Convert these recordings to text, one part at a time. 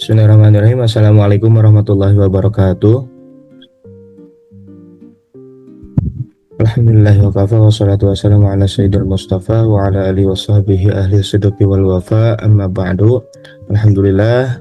Bismillahirrahmanirrahim. Assalamualaikum warahmatullahi wabarakatuh. Alhamdulillah wa kafa wa salatu wassalamu ala sayyidil mustafa wa ala alihi wa sahbihi ahli sidqi wal wafa amma ba'du. Alhamdulillah,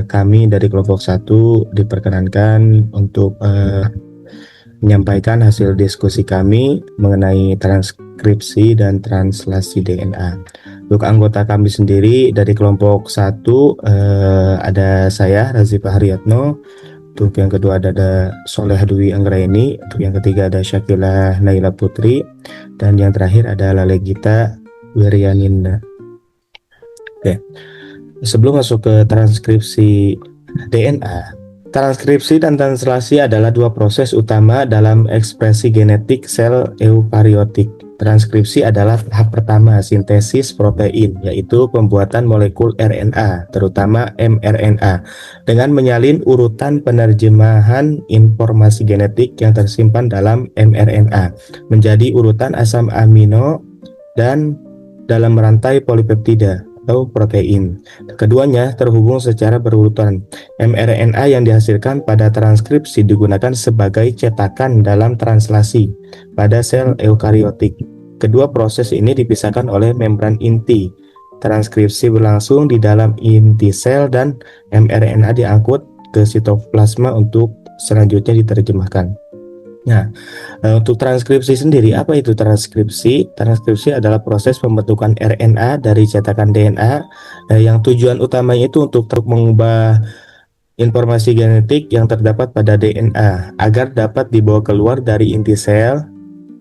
kami dari kelompok 1 diperkenankan untuk menyampaikan hasil diskusi kami mengenai transkripsi dan translasi DNA. Untuk anggota kami sendiri dari kelompok 1 ada saya Razi Haryatno. Untuk yang kedua ada Soleh Dwi Anggraini. Untuk yang ketiga ada Syakila Naila Putri. Dan yang terakhir ada Lale Gita Wiryaninda. Oke. Sebelum masuk ke transkripsi DNA, transkripsi dan translasi adalah dua proses utama dalam ekspresi genetik sel eukariotik. Transkripsi adalah tahap pertama sintesis protein, yaitu pembuatan molekul RNA, terutama mRNA, dengan menyalin urutan penerjemahan informasi genetik yang tersimpan dalam mRNA menjadi urutan asam amino dan dalam rantai polipeptida atau protein. Keduanya terhubung secara berurutan. mRNA yang dihasilkan pada transkripsi digunakan sebagai cetakan dalam translasi pada sel eukariotik. Kedua proses ini dipisahkan oleh membran inti. Transkripsi berlangsung di dalam inti sel dan mRNA diangkut ke sitoplasma untuk selanjutnya diterjemahkan. Nah, untuk transkripsi sendiri, apa itu transkripsi? Transkripsi adalah proses pembentukan RNA dari cetakan DNA yang tujuan utamanya itu untuk mengubah informasi genetik yang terdapat pada DNA agar dapat dibawa keluar dari inti sel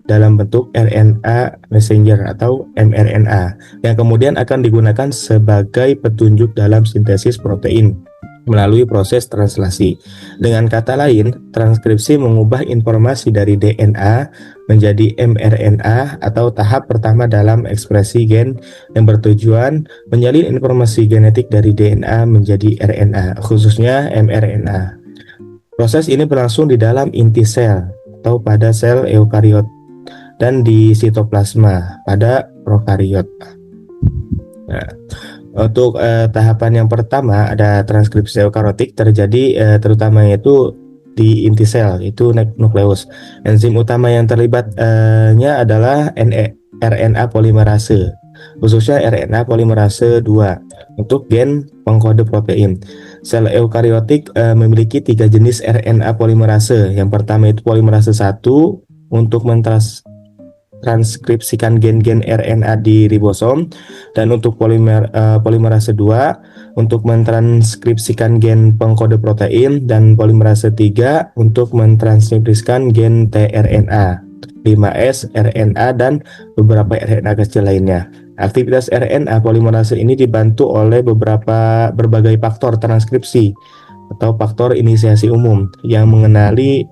dalam bentuk RNA messenger atau mRNA yang kemudian akan digunakan sebagai petunjuk dalam sintesis protein melalui proses translasi. Dengan kata lain, transkripsi mengubah informasi dari DNA menjadi mRNA atau tahap pertama dalam ekspresi gen yang bertujuan menyalin informasi genetik dari DNA menjadi RNA, khususnya mRNA. Proses ini berlangsung di dalam inti sel atau pada sel eukariot dan di sitoplasma pada prokariot. Nah, untuk tahapan yang pertama ada transkripsi eukariotik terjadi terutama yaitu di inti sel, itu nukleus. Enzim utama yang terlibatnya adalah RNA polimerase, khususnya RNA polimerase 2 untuk gen pengkode protein. Sel eukariotik memiliki 3 jenis RNA polimerase. Yang pertama itu polimerase 1 untuk transkripsikan gen-gen RNA di ribosom, dan untuk polimerase 2 untuk mentranskripsikan gen pengkode protein, dan polimerase 3 untuk mentranskripsikan gen tRNA, 5S, RNA, dan beberapa RNA kecil lainnya. Aktivitas RNA polimerase ini dibantu oleh berbagai faktor transkripsi atau faktor inisiasi umum yang mengenali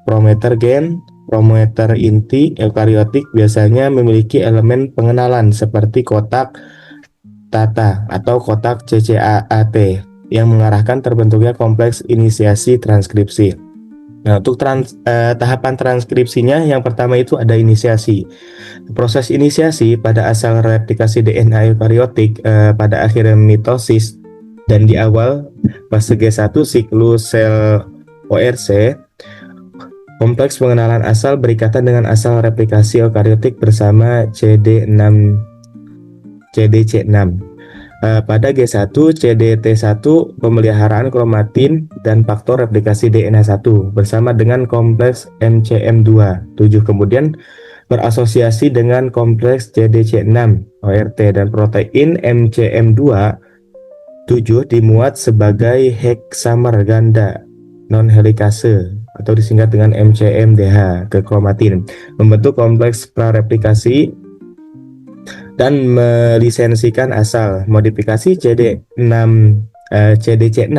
promoter gen. Promoter inti eukariotik biasanya memiliki elemen pengenalan seperti kotak TATA atau kotak CCAAT yang mengarahkan terbentuknya kompleks inisiasi transkripsi. Nah, untuk tahapan transkripsinya yang pertama itu ada inisiasi. Proses inisiasi pada asal replikasi DNA eukariotik pada akhir mitosis dan di awal fase G1 siklus sel ORC. Kompleks pengenalan asal berikatan dengan asal replikasi eukariotik bersama CDC6. Pada G1, CDT1 pemeliharaan kromatin dan faktor replikasi DNA1 bersama dengan kompleks MCM2. 7 kemudian berasosiasi dengan kompleks CDC6 ORT dan protein MCM2 7 dimuat sebagai heksamer ganda non-helikase atau disingkat dengan MCMDH ke kromatin, membentuk kompleks prareplikasi dan melisensikan asal modifikasi CDC6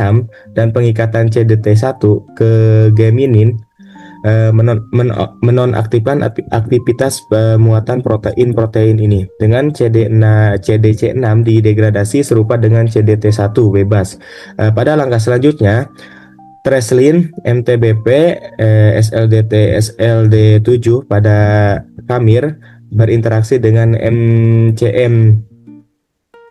dan pengikatan CDT1 ke geminin menonaktifkan aktivitas pemuatan protein ini. Dengan CDC6 didegradasi serupa dengan CDT1 bebas. Pada langkah selanjutnya Treslin, MTBP, SLDT, SLD7 pada kamir berinteraksi dengan MCM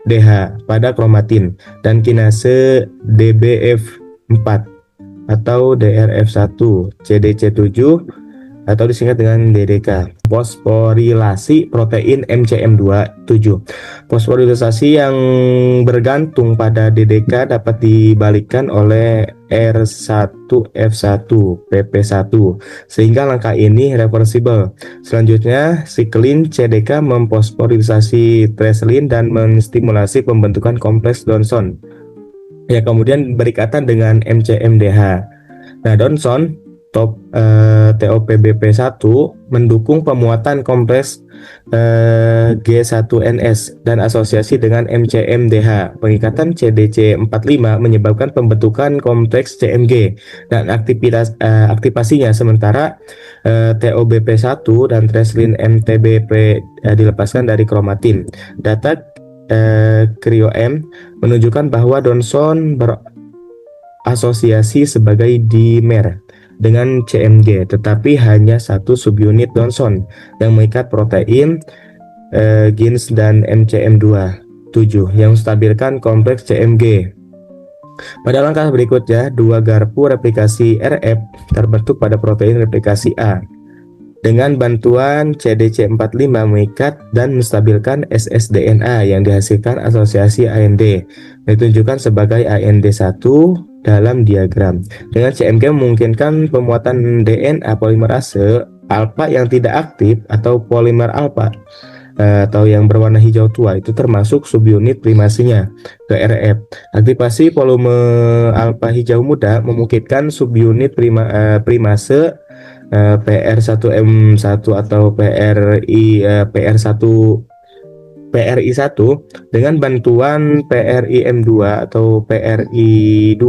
DH pada kromatin dan kinase DBF4 atau DRF1 CDC7 atau disingkat dengan DDK. Fosforilasi protein MCM2 7. Fosforilisasi yang bergantung pada DDK dapat dibalikkan oleh R1F1 PP1 sehingga langkah ini reversibel. Selanjutnya, siklin CDK memfosforilisasi treslin dan menstimulasi pembentukan kompleks Johnson yang kemudian berikatan dengan MCMDH. Nah, Johnson TOPBP1 mendukung pemuatan kompleks G1NS dan asosiasi dengan MCMDH. Pengikatan CDC45 menyebabkan pembentukan kompleks CMG dan aktivasinya, sementara TOBP1 dan treslin MTBP dilepaskan dari kromatin. Data cryo-M menunjukkan bahwa Johnson berasosiasi sebagai dimer dengan CMG, tetapi hanya satu subunit Johnson yang mengikat protein GINS dan MCM2 7 yang menstabilkan kompleks CMG. Pada langkah berikutnya, dua garpu replikasi RF terbentuk pada protein replikasi A. Dengan bantuan CDC45 mengikat dan menstabilkan ssDNA yang dihasilkan asosiasi AND, ditunjukkan sebagai AND1 dalam diagram. Dengan CMG memungkinkan pemuatan DNA polimerase alfa yang tidak aktif atau polimer alfa atau yang berwarna hijau tua, itu termasuk subunit primasinya ke RF. Aktivasi volume alfa hijau muda memungkinkan subunit primase PR1M1 atau PRI1 dengan bantuan PRIM2 atau PRI2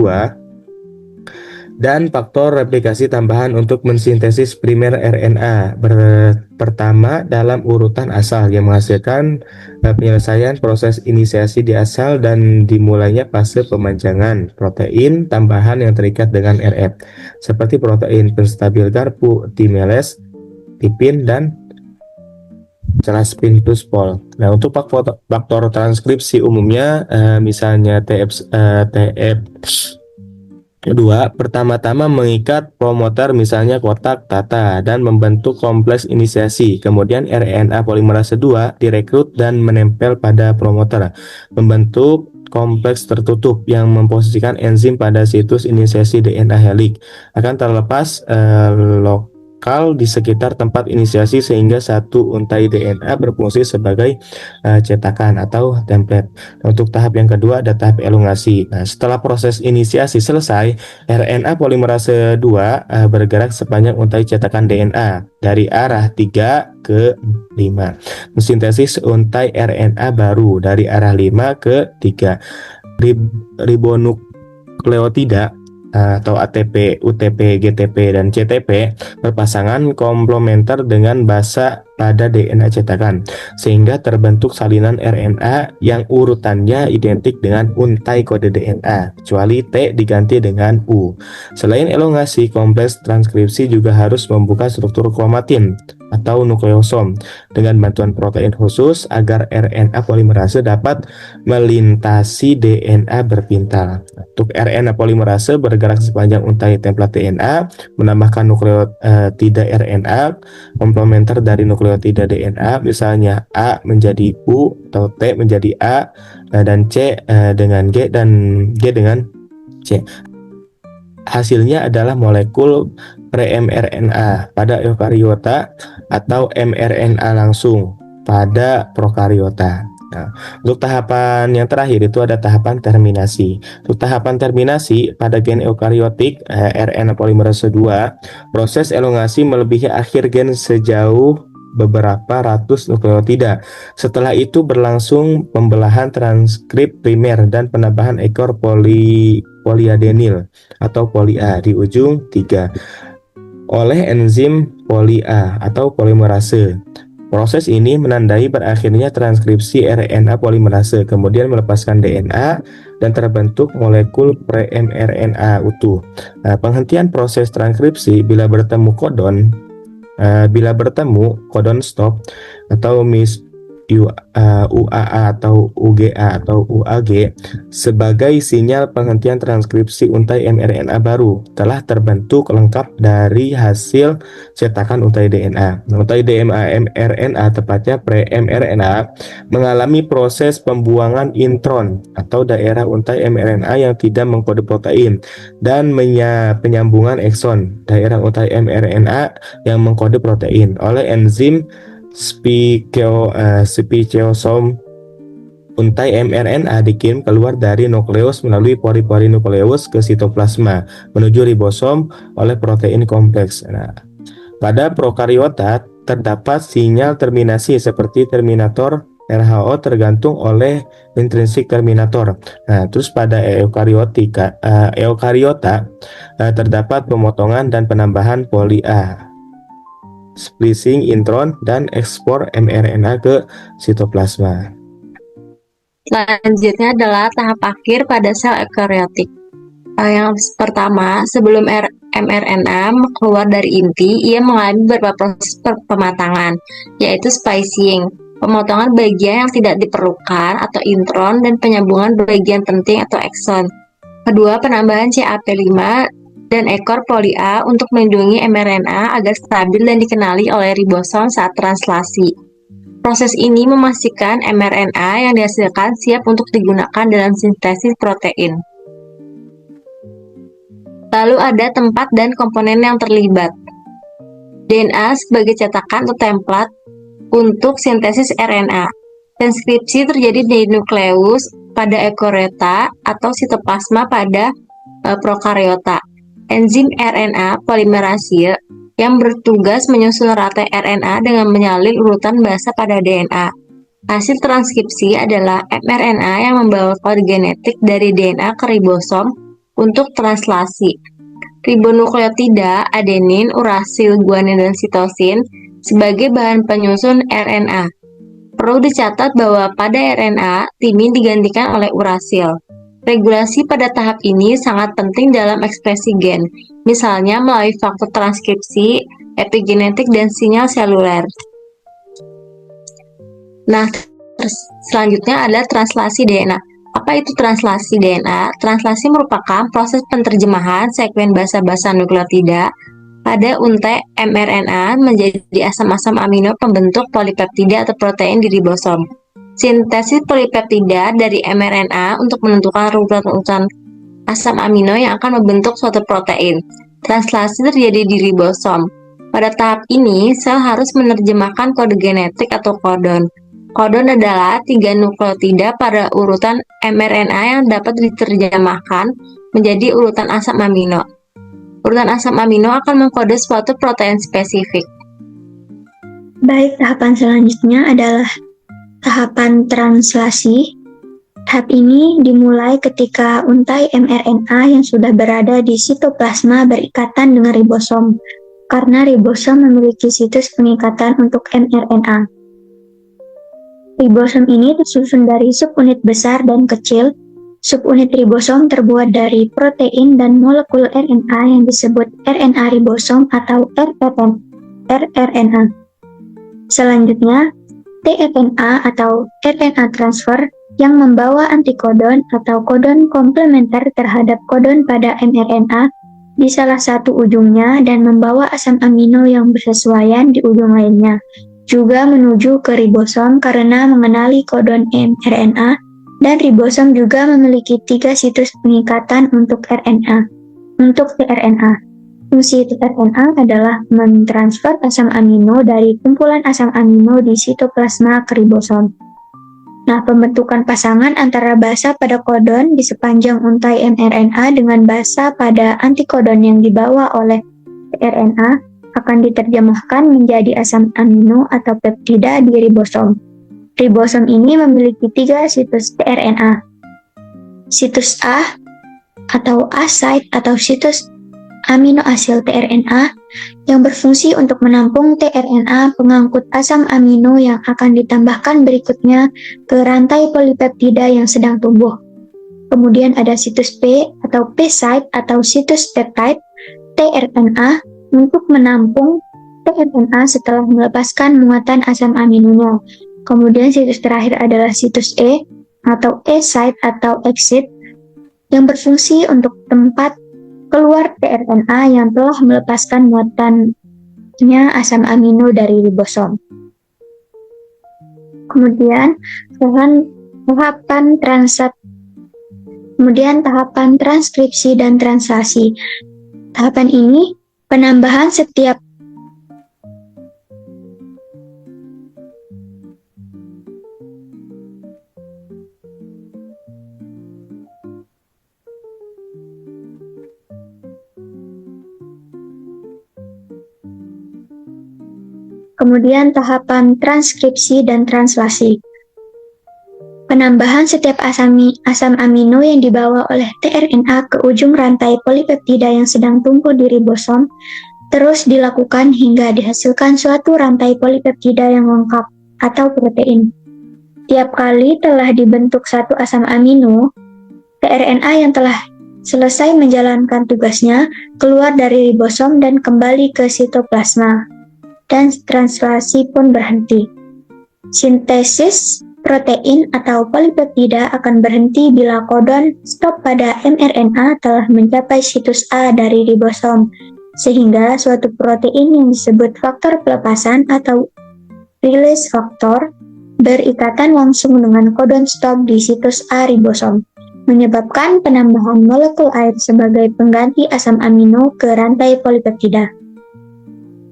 dan faktor replikasi tambahan untuk mensintesis primer RNA pertama dalam urutan asal yang menghasilkan penyelesaian proses inisiasi di asal dan dimulainya fase pemanjangan protein tambahan yang terikat dengan RF seperti protein penstabil garpu, timelase, tipin, dan Claspin plus pol. Nah, untuk faktor transkripsi umumnya misalnya TF2 pertama-tama mengikat promoter misalnya kotak tata dan membentuk kompleks inisiasi. Kemudian RNA polimerase 2 direkrut dan menempel pada promoter, membentuk kompleks tertutup yang memposisikan enzim pada situs inisiasi DNA helix akan terlepas lokal di sekitar tempat inisiasi sehingga satu untai DNA berfungsi sebagai cetakan atau template. Untuk tahap yang kedua ada tahap elongasi. Nah, setelah proses inisiasi selesai, RNA polimerase 2 bergerak sepanjang untai cetakan DNA dari arah 3 ke 5. Mensintesis untai RNA baru dari arah 5 ke 3. Ribonukleotida atau ATP, UTP, GTP, dan CTP berpasangan komplementer dengan basa pada DNA cetakan sehingga terbentuk salinan RNA yang urutannya identik dengan untai kode DNA kecuali T diganti dengan U. Selain elongasi, kompleks transkripsi juga harus membuka struktur kromatin atau nukleosom dengan bantuan protein khusus agar RNA polimerase dapat melintasi DNA berpintal. Untuk RNA polimerase bergerak sepanjang untai template DNA, menambahkan nukleotida RNA komplementer dari nukleotida DNA, misalnya A menjadi U atau T menjadi A dan C dengan G dan G dengan C. Hasilnya adalah molekul pre-mRNA pada eukariota atau mRNA langsung pada prokariota. Nah, untuk tahapan yang terakhir itu ada tahapan terminasi. Untuk tahapan terminasi pada gen eukariotik RNA polimerase 2, proses elongasi melebihi akhir gen sejauh beberapa ratus nukleotida. Setelah itu berlangsung pembelahan transkrip primer dan penambahan ekor poliadenil atau poli A di ujung 3 oleh enzim poli A atau polimerase. Proses ini menandai berakhirnya transkripsi RNA polimerase, kemudian melepaskan DNA dan terbentuk molekul pre-mRNA utuh. Nah, penghentian proses transkripsi bila bertemu kodon stop atau UAA atau UGA atau UAG sebagai sinyal penghentian transkripsi untai mRNA baru telah terbentuk lengkap dari hasil cetakan untai DNA. Untai DNA mRNA, tepatnya pre-mRNA, mengalami proses pembuangan intron atau daerah untai mRNA yang tidak mengkode protein dan penyambungan ekson daerah untai mRNA yang mengkode protein oleh enzim spikeosom. Untai mRNA dikirim keluar dari nukleus melalui pori-pori nukleus ke sitoplasma menuju ribosom oleh protein kompleks. Nah, pada prokariota terdapat sinyal terminasi seperti terminator RHO tergantung oleh intrinsik terminator. Nah, terus pada eukariota terdapat pemotongan dan penambahan poli A, splicing intron, dan ekspor mRNA ke sitoplasma. Selanjutnya adalah tahap akhir pada sel eukariotik. Yang pertama, sebelum mRNA keluar dari inti, ia mengalami beberapa proses pematangan, yaitu splicing, pemotongan bagian yang tidak diperlukan atau intron, dan penyambungan bagian penting atau ekson. Kedua, penambahan CAP5 dan ekor poli A untuk melindungi mRNA agar stabil dan dikenali oleh ribosom saat translasi. Proses ini memastikan mRNA yang dihasilkan siap untuk digunakan dalam sintesis protein. Lalu ada tempat dan komponen yang terlibat. DNA sebagai cetakan atau template untuk sintesis RNA. Transkripsi terjadi di nukleus pada eukariota atau sitoplasma pada prokariota. Enzim RNA polimerase yang bertugas menyusun rantai RNA dengan menyalin urutan basa pada DNA. Hasil transkripsi adalah mRNA yang membawa kode genetik dari DNA ke ribosom untuk translasi. Ribonukleotida, adenin, urasil, guanin, dan sitosin sebagai bahan penyusun RNA. Perlu dicatat bahwa pada RNA, timin digantikan oleh urasil. Regulasi pada tahap ini sangat penting dalam ekspresi gen, misalnya melalui faktor transkripsi, epigenetik, dan sinyal seluler. Nah, selanjutnya adalah translasi DNA. Apa itu translasi DNA? Translasi merupakan proses penterjemahan sekuen basa-basa nukleotida pada untai mRNA menjadi asam-asam amino pembentuk polipeptida atau protein di ribosom. Sintesis polipeptida dari mRNA untuk menentukan urutan asam amino yang akan membentuk suatu protein. Translasi terjadi di ribosom. Pada tahap ini, sel harus menerjemahkan kode genetik atau kodon. Kodon adalah 3 nukleotida pada urutan mRNA yang dapat diterjemahkan menjadi urutan asam amino. Urutan asam amino akan mengkode suatu protein spesifik. Baik, tahapan selanjutnya adalah tahapan translasi. Tahap ini dimulai ketika untai mRNA yang sudah berada di sitoplasma berikatan dengan ribosom, karena ribosom memiliki situs pengikatan untuk mRNA. Ribosom ini tersusun dari subunit besar dan kecil. Subunit ribosom terbuat dari protein dan molekul RNA yang disebut RNA ribosom atau rRNA. Selanjutnya, tRNA atau RNA transfer yang membawa antikodon atau kodon komplementer terhadap kodon pada mRNA di salah satu ujungnya dan membawa asam amino yang bersesuaian di ujung lainnya, juga menuju ke ribosom karena mengenali kodon mRNA, dan ribosom juga memiliki 3 situs pengikatan untuk RNA. Untuk tRNA, fungsi tRNA adalah mentransfer asam amino dari kumpulan asam amino di sitoplasma ke ribosom. Nah, pembentukan pasangan antara basa pada kodon di sepanjang untai mRNA dengan basa pada antikodon yang dibawa oleh tRNA akan diterjemahkan menjadi asam amino atau peptida di ribosom. Ribosom ini memiliki 3 situs tRNA. Situs A atau A site atau situs aminoasil tRNA yang berfungsi untuk menampung tRNA pengangkut asam amino yang akan ditambahkan berikutnya ke rantai polipeptida yang sedang tumbuh. Kemudian ada situs P atau P site atau situs peptide tRNA untuk menampung tRNA setelah melepaskan muatan asam aminonya. Kemudian situs terakhir adalah situs E atau E-site atau exit yang berfungsi untuk tempat keluar tRNA yang telah melepaskan muatannya asam amino dari ribosom. Kemudian tahapan transkripsi dan translasi. Tahapan ini penambahan setiap Kemudian tahapan transkripsi dan translasi. Penambahan setiap asam amino yang dibawa oleh tRNA ke ujung rantai polipeptida yang sedang tumbuh di ribosom terus dilakukan hingga dihasilkan suatu rantai polipeptida yang lengkap atau protein. Tiap kali telah dibentuk satu asam amino, tRNA yang telah selesai menjalankan tugasnya keluar dari ribosom dan kembali ke sitoplasma, dan translasi pun berhenti. Sintesis protein atau polipeptida akan berhenti bila kodon stop pada mRNA telah mencapai situs A dari ribosom, sehingga suatu protein yang disebut faktor pelepasan atau release factor berikatan langsung dengan kodon stop di situs A ribosom, menyebabkan penambahan molekul air sebagai pengganti asam amino ke rantai polipeptida.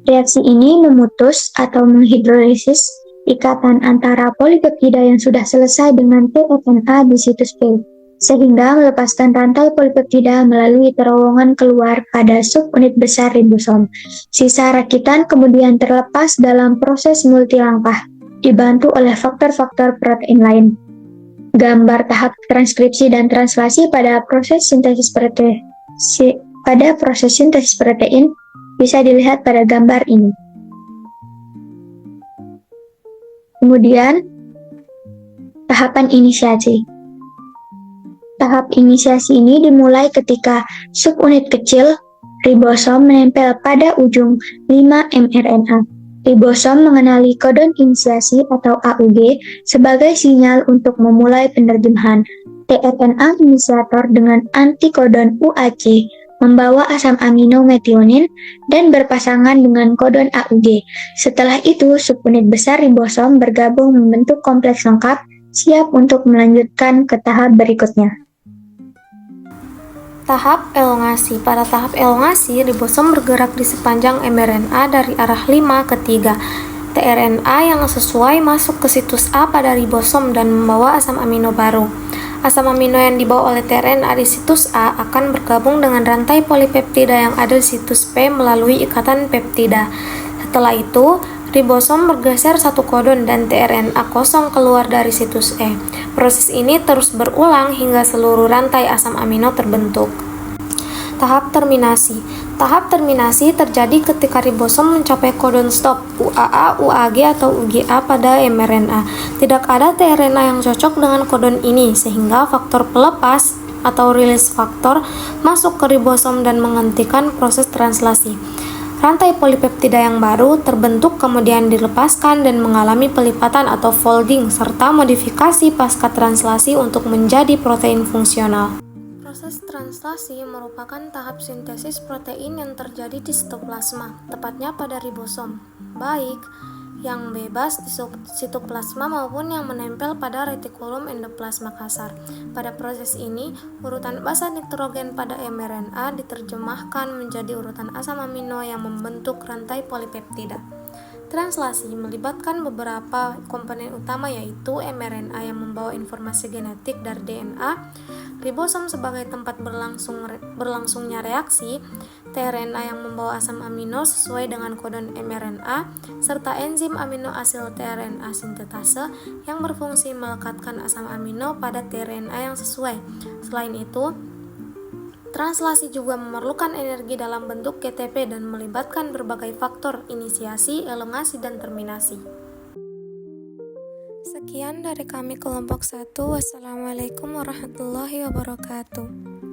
Reaksi ini memutus atau menghidrolisis ikatan antara polipeptida yang sudah selesai dengan tRNA di situs P, sehingga melepaskan rantai polipeptida melalui terowongan keluar pada subunit besar ribosom. Sisa rakitan kemudian terlepas dalam proses multilangkah, dibantu oleh faktor-faktor protein lain. Gambar tahap transkripsi dan translasi pada proses sintesis protein bisa dilihat pada gambar ini. Kemudian, tahapan inisiasi. Tahap inisiasi ini dimulai ketika subunit kecil ribosom menempel pada ujung 5 mRNA. Ribosom mengenali kodon inisiasi atau AUG sebagai sinyal untuk memulai penerjemahan. tRNA inisiator dengan antikodon UAC membawa asam amino metionin dan berpasangan dengan kodon AUG. Setelah itu, subunit besar ribosom bergabung membentuk kompleks lengkap, siap untuk melanjutkan ke tahap berikutnya. Tahap elongasi. Pada tahap elongasi, ribosom bergerak di sepanjang mRNA dari arah 5 ke 3. tRNA yang sesuai masuk ke situs A pada ribosom dan membawa asam amino baru. Asam amino yang dibawa oleh tRNA di situs A akan bergabung dengan rantai polipeptida yang ada di situs P melalui ikatan peptida. Setelah itu, ribosom bergeser satu kodon dan tRNA kosong keluar dari situs E. Proses ini terus berulang hingga seluruh rantai asam amino terbentuk. Tahap terminasi. Tahap terminasi terjadi ketika ribosom mencapai kodon stop UAA, UAG, atau UGA pada mRNA. Tidak ada tRNA yang cocok dengan kodon ini, sehingga faktor pelepas atau release factor masuk ke ribosom dan menghentikan proses translasi. Rantai polipeptida yang baru terbentuk kemudian dilepaskan dan mengalami pelipatan atau folding serta modifikasi pasca translasi untuk menjadi protein fungsional. Proses translasi merupakan tahap sintesis protein yang terjadi di sitoplasma, tepatnya pada ribosom, baik yang bebas di sitoplasma maupun yang menempel pada retikulum endoplasma kasar. Pada proses ini, urutan basa nitrogen pada mRNA diterjemahkan menjadi urutan asam amino yang membentuk rantai polipeptida. Translasi melibatkan beberapa komponen utama, yaitu mRNA yang membawa informasi genetik dari DNA, ribosom sebagai tempat berlangsungnya reaksi, tRNA yang membawa asam amino sesuai dengan kodon mRNA, serta enzim amino asil tRNA sintetase yang berfungsi melekatkan asam amino pada tRNA yang sesuai. Selain itu, translasi juga memerlukan energi dalam bentuk KTP dan melibatkan berbagai faktor inisiasi, elongasi, dan terminasi. Sekian dari kami kelompok 1. Wassalamualaikum warahmatullahi wabarakatuh.